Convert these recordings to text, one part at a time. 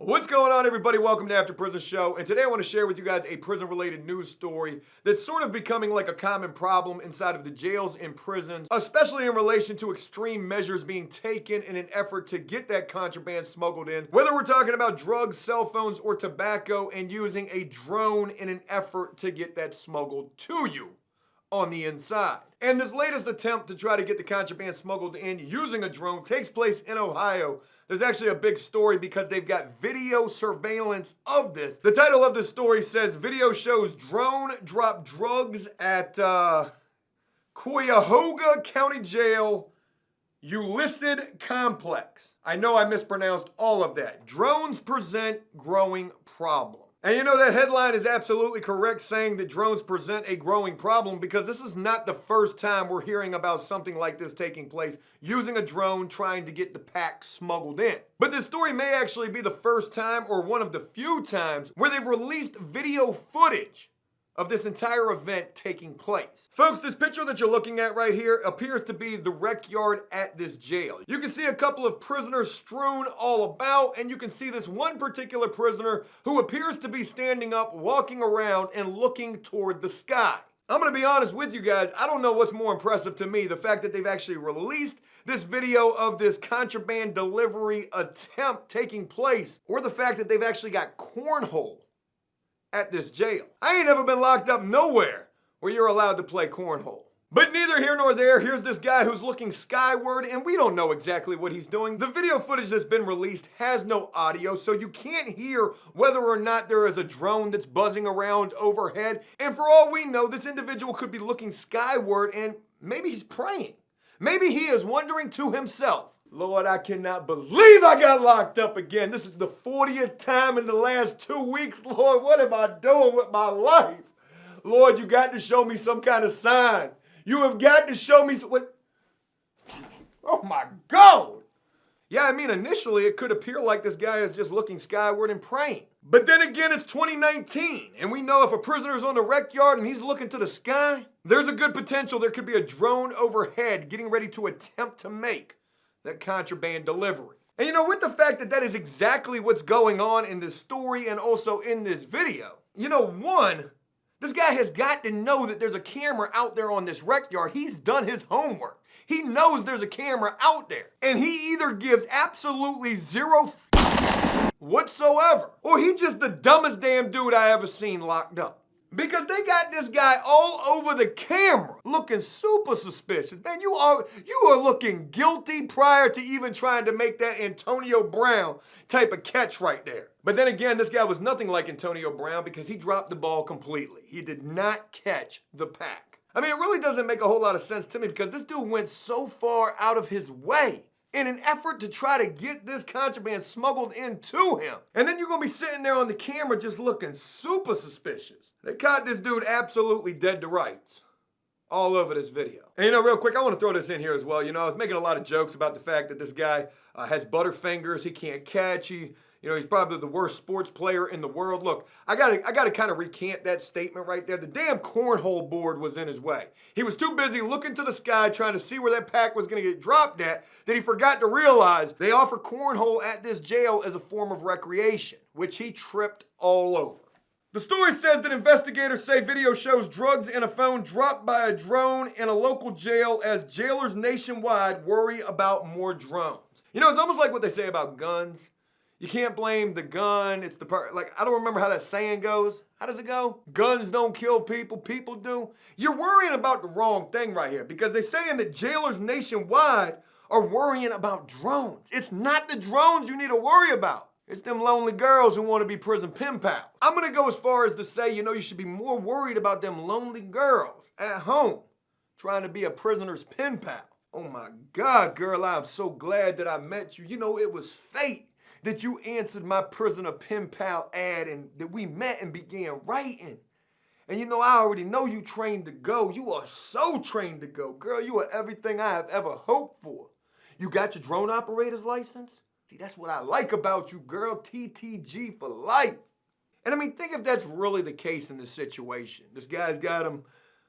What's going on, everybody? Welcome to After Prison Show, and today I want to share with you guys a prison-related news story that's sort of becoming like a common problem inside of the jails and prisons, especially in relation to extreme measures being taken in an effort to get that contraband smuggled in, whether we're talking about drugs, cell phones, or tobacco, and using a drone in an effort to get that smuggled to you on the inside. And this latest attempt to try to get the contraband smuggled in using a drone takes place in Ohio. There's actually a big story because they've got video surveillance of this. The title of this story says, video shows drone drop drugs at Cuyahoga County Jail, Ullicid Complex. I know I mispronounced all of that. Drones present growing problem. And you know, that headline is absolutely correct, saying that drones present a growing problem, because this is not the first time we're hearing about something like this taking place, using a drone trying to get the pack smuggled in. But this story may actually be the first time, or one of the few times, where they've released video footage of this entire event taking place. Folks, this picture that you're looking at right here appears to be the rec yard at this jail. You can see a couple of prisoners strewn all about, and you can see this one particular prisoner who appears to be standing up, walking around, and looking toward the sky. I'm gonna be honest with you guys, I don't know what's more impressive to me, the fact that they've actually released this video of this contraband delivery attempt taking place, or the fact that they've actually got cornhole at this jail. I ain't ever been locked up nowhere where you're allowed to play cornhole. But neither here nor there, here's this guy who's looking skyward, and we don't know exactly what he's doing. The video footage that's been released has no audio, so you can't hear whether or not there is a drone that's buzzing around overhead. And for all we know, this individual could be looking skyward, and maybe he's praying. Maybe he is wondering to himself, Lord, I cannot believe I got locked up again. This is the 40th time in the last 2 weeks. Lord, what am I doing with my life? Lord, you got to show me some kind of sign. You have got to show me what? Oh my God. Yeah, I mean, initially it could appear like this guy is just looking skyward and praying. But then again, it's 2019, and we know if a prisoner's on the rec yard and he's looking to the sky, there's a good potential there could be a drone overhead getting ready to attempt to make that contraband delivery. And you know, with the fact that that is exactly what's going on in this story and also in this video, you know, one, this guy has got to know that there's a camera out there on this rec yard. He's done his homework. He knows there's a camera out there. And he either gives absolutely zero whatsoever, or he just the dumbest damn dude I ever seen locked up. Because they got this guy all over the camera looking super suspicious. Man, you are looking guilty prior to even trying to make that Antonio Brown type of catch right there. But then again, this guy was nothing like Antonio Brown because he dropped the ball completely. He did not catch the pack. I mean, it really doesn't make a whole lot of sense to me because this dude went so far out of his way in an effort to try to get this contraband smuggled into him. And then you're gonna be sitting there on the camera just looking super suspicious. They caught this dude absolutely dead to rights all over this video. And you know, real quick, I wanna throw this in here as well. You know, I was making a lot of jokes about the fact that this guy has butterfingers, he can't catch, he's probably the worst sports player in the world. Look, I gotta kind of recant that statement right there. The damn cornhole board was in his way. He was too busy looking to the sky trying to see where that pack was gonna get dropped at that he forgot to realize they offer cornhole at this jail as a form of recreation, which he tripped all over. The story says that investigators say video shows drugs in a phone dropped by a drone in a local jail as jailers nationwide worry about more drones. You know, it's almost like what they say about guns. You can't blame the gun, it's the part, like, I don't remember how that saying goes. How does it go? Guns don't kill people, people do. You're worrying about the wrong thing right here because they're saying that jailers nationwide are worrying about drones. It's not the drones you need to worry about. It's them lonely girls who want to be prison pen pals. I'm gonna go as far as to say, you know, you should be more worried about them lonely girls at home trying to be a prisoner's pen pal. Oh my God, girl, I'm so glad that I met you. You know, it was fate that you answered my prisoner pen pal ad and that we met and began writing. And you know, I already know you trained to go. You are so trained to go. Girl, you are everything I have ever hoped for. You got your drone operator's license? See, that's what I like about you, girl. TTG for life. And I mean, think if that's really the case in this situation. This guy's got him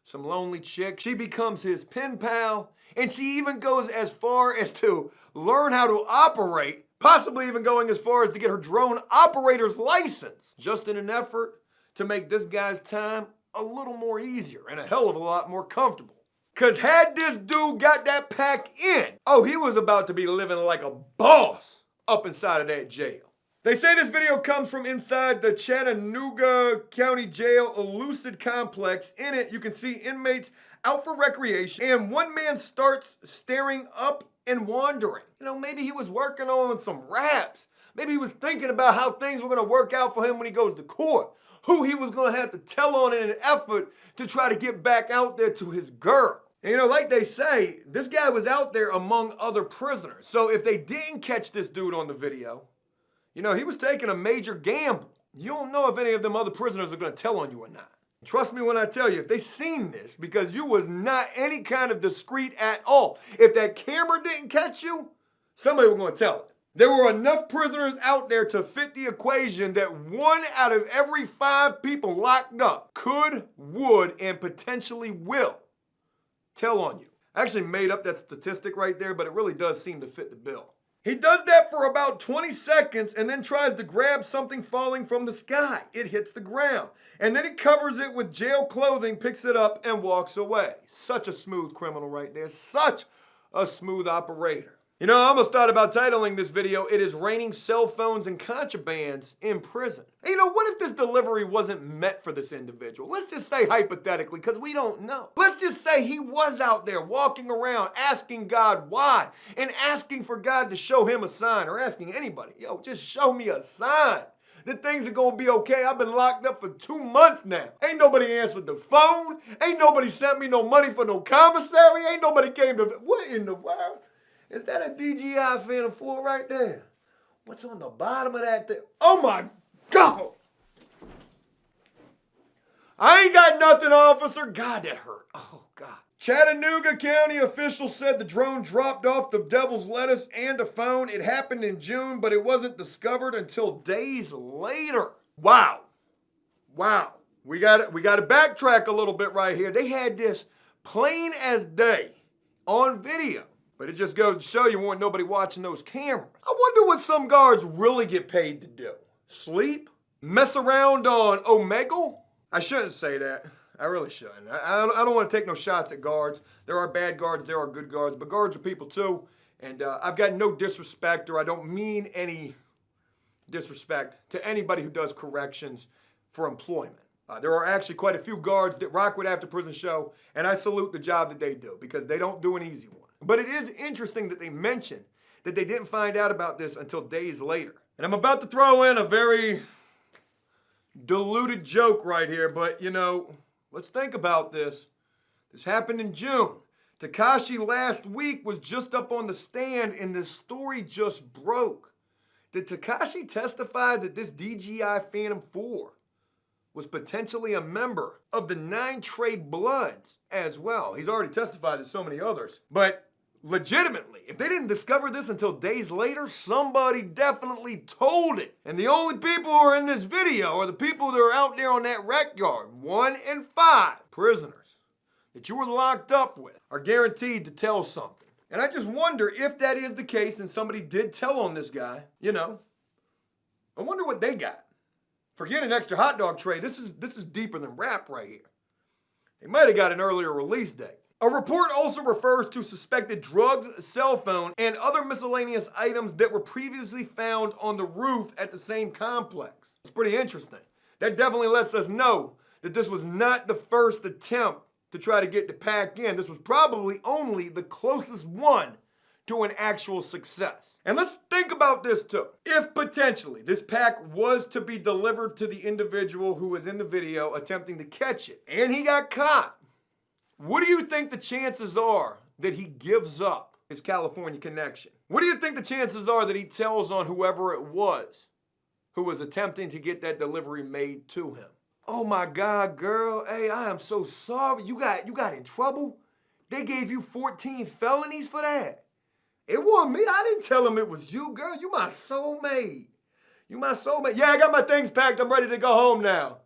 some lonely chick. She becomes his pen pal, and she even goes as far as to learn how to operate possibly even going as far as to get her drone operator's license, just in an effort to make this guy's time a little more easier and a hell of a lot more comfortable. Cause had this dude got that pack in, oh, he was about to be living like a boss up inside of that jail. They say this video comes from inside the Chattanooga County Jail Elucid Complex. In it, you can see inmates out for recreation, and one man starts staring up and wandering. You know, maybe he was working on some raps. Maybe he was thinking about how things were gonna work out for him when he goes to court. Who he was gonna have to tell on in an effort to try to get back out there to his girl. And you know, like they say, this guy was out there among other prisoners. So if they didn't catch this dude on the video, you know, he was taking a major gamble. You don't know if any of them other prisoners are gonna tell on you or not. Trust me when I tell you, if they seen this, because you was not any kind of discreet at all, if that camera didn't catch you, somebody was gonna tell it. There were enough prisoners out there to fit the equation that 1 out of every 5 people locked up could, would, and potentially will tell on you. I actually made up that statistic right there, but it really does seem to fit the bill. He does that for about 20 seconds and then tries to grab something falling from the sky. It hits the ground. And then he covers it with jail clothing, picks it up, and walks away. Such a smooth criminal right there. Such a smooth operator. You know, I almost thought about titling this video, "It is raining cell phones and contrabands in prison." And you know, what if this delivery wasn't meant for this individual? Let's just say hypothetically, because we don't know. Let's just say he was out there walking around asking God why, and asking for God to show him a sign, or asking anybody, yo, just show me a sign that things are gonna be okay. I've been locked up for 2 months now. Ain't nobody answered the phone. Ain't nobody sent me no money for no commissary. Ain't nobody came to, what in the world? Is that a DJI Phantom 4 right there? What's on the bottom of that thing? Oh my God! I ain't got nothing, officer. God, that hurt. Oh God. Chattanooga County officials said the drone dropped off the devil's lettuce and a phone. It happened in June, but it wasn't discovered until days later. Wow. Wow. We got to backtrack a little bit right here. They had this plain as day on video. But it just goes to show you weren't nobody watching those cameras. I wonder what some guards really get paid to do. Sleep? Mess around on Omegle? I shouldn't say that. I really shouldn't. I don't want to take no shots at guards. There are bad guards, there are good guards, but guards are people too. And I've got no disrespect, or I don't mean any disrespect to anybody who does corrections for employment. There are actually quite a few guards that rock with After Prison Show, and I salute the job that they do, because they don't do an easy one. But it is interesting that they mentioned that they didn't find out about this until days later. And I'm about to throw in a very diluted joke right here, but you know, let's think about this. This happened in June. Tekashi last week was just up on the stand and this story just broke. Did Tekashi testify that this DJI Phantom 4 was potentially a member of the 9 Trey Bloods as well? He's already testified to so many others. But legitimately, if they didn't discover this until days later, somebody definitely told it. And the only people who are in this video are the people that are out there on that rec yard. 1 in 5 prisoners that you were locked up with are guaranteed to tell something. And I just wonder if that is the case and somebody did tell on this guy, you know, I wonder what they got. Forget an extra hot dog tray. This is deeper than rap right here. They might have got an earlier release date. A report also refers to suspected drugs, cell phone, and other miscellaneous items that were previously found on the roof at the same complex. It's pretty interesting. That definitely lets us know that this was not the first attempt to try to get the pack in. This was probably only the closest one to an actual success. And let's think about this too. If potentially this pack was to be delivered to the individual who was in the video attempting to catch it, and he got caught, what do you think the chances are that he gives up his California connection? What do you think the chances are that he tells on whoever it was who was attempting to get that delivery made to him? Oh my God, girl, hey, I am so sorry. You got in trouble? They gave you 14 felonies for that? It wasn't me. I didn't tell him it was you, girl. You my soulmate. You my soulmate. Yeah, I got my things packed. I'm ready to go home now.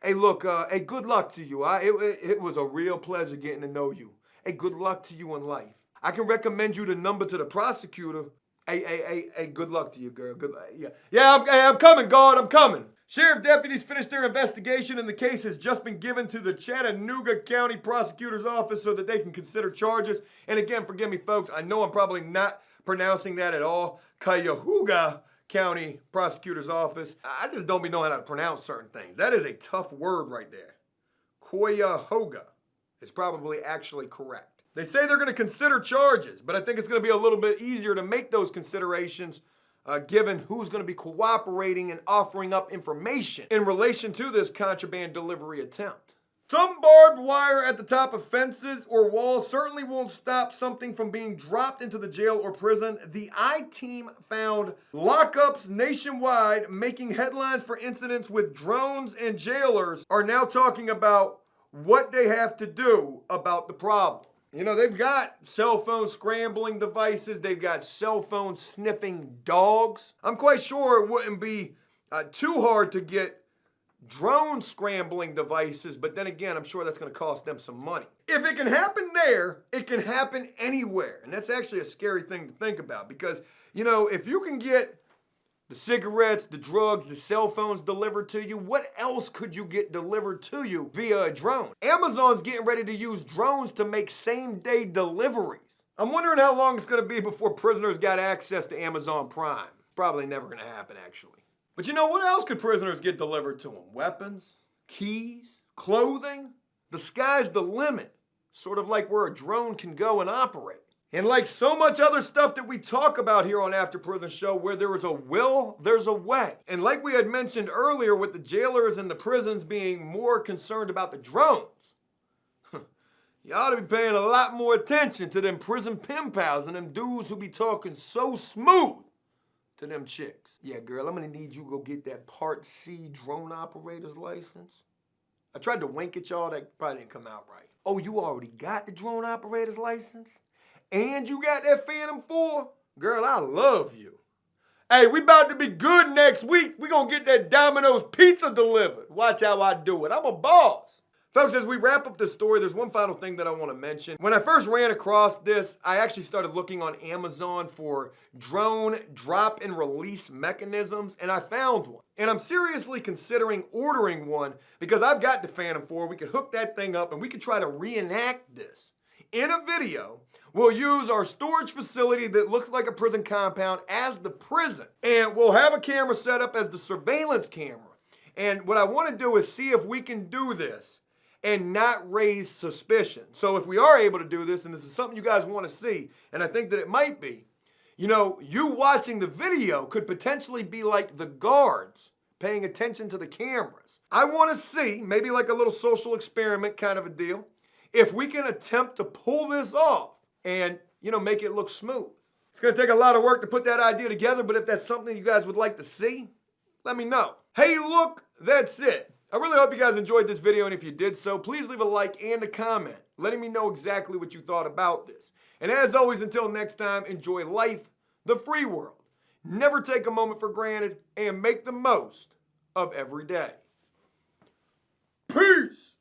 Hey, look, hey, good luck to you. It was a real pleasure getting to know you. Hey, good luck to you in life. I can recommend you the number to the prosecutor. Hey, good luck to you, girl. Good luck. Yeah, I'm coming, God, I'm coming. Sheriff deputies finished their investigation and the case has just been given to the Chattanooga County Prosecutor's Office so that they can consider charges. And again, forgive me, folks, I know I'm probably not pronouncing that at all. Cuyahoga County Prosecutor's Office. I just don't be knowing how to pronounce certain things. That is a tough word right there. Cuyahoga is probably actually correct. They say they're going to consider charges, but I think it's going to be a little bit easier to make those considerations given who's going to be cooperating and offering up information in relation to this contraband delivery attempt. Some barbed wire at the top of fences or walls certainly won't stop something from being dropped into the jail or prison. The I-Team found lockups nationwide making headlines for incidents with drones, and jailers are now talking about what they have to do about the problem. You know, they've got cell phone scrambling devices. They've got cell phone sniffing dogs. I'm quite sure it wouldn't be too hard to get drone scrambling devices, but then again, I'm sure that's going to cost them some money. If it can happen there, it can happen anywhere. And that's actually a scary thing to think about because, you know, if you can get the cigarettes, the drugs, the cell phones delivered to you, what else could you get delivered to you via a drone? Amazon's getting ready to use drones to make same-day deliveries. I'm wondering how long it's going to be before prisoners got access to Amazon Prime. Probably never going to happen, actually. But you know, what else could prisoners get delivered to them? Weapons, keys, clothing? The sky's the limit. Sort of like where a drone can go and operate. And like so much other stuff that we talk about here on After Prison Show, where there is a will, there's a way. And like we had mentioned earlier with the jailers and the prisons being more concerned about the drones, you ought to be paying a lot more attention to them prison pen pals and them dudes who be talking so smooth to them chicks. Yeah, girl, I'm gonna need you to go get that Part C drone operator's license. I tried to wink at y'all, that probably didn't come out right. Oh, you already got the drone operator's license? And you got that Phantom 4? Girl, I love you. Hey, we about to be good next week. We gonna get that Domino's pizza delivered. Watch how I do it. I'm a boss. Folks, as we wrap up this story, there's one final thing that I want to mention. When I first ran across this, I actually started looking on Amazon for drone drop and release mechanisms, and I found one. And I'm seriously considering ordering one because I've got the Phantom 4. We could hook that thing up and we could try to reenact this in a video. We'll use our storage facility that looks like a prison compound as the prison. And we'll have a camera set up as the surveillance camera. And what I want to do is see if we can do this and not raise suspicion. So if we are able to do this, and this is something you guys want to see, and I think that it might be, you know, you watching the video could potentially be like the guards paying attention to the cameras. I want to see, maybe like a little social experiment kind of a deal, if we can attempt to pull this off and, you know, make it look smooth. It's going to take a lot of work to put that idea together, but if that's something you guys would like to see, let me know. Hey, look, that's it. I really hope you guys enjoyed this video, and if you did so, please leave a like and a comment, letting me know exactly what you thought about this. And as always, until next time, enjoy life, the free world. Never take a moment for granted, and make the most of every day. Peace!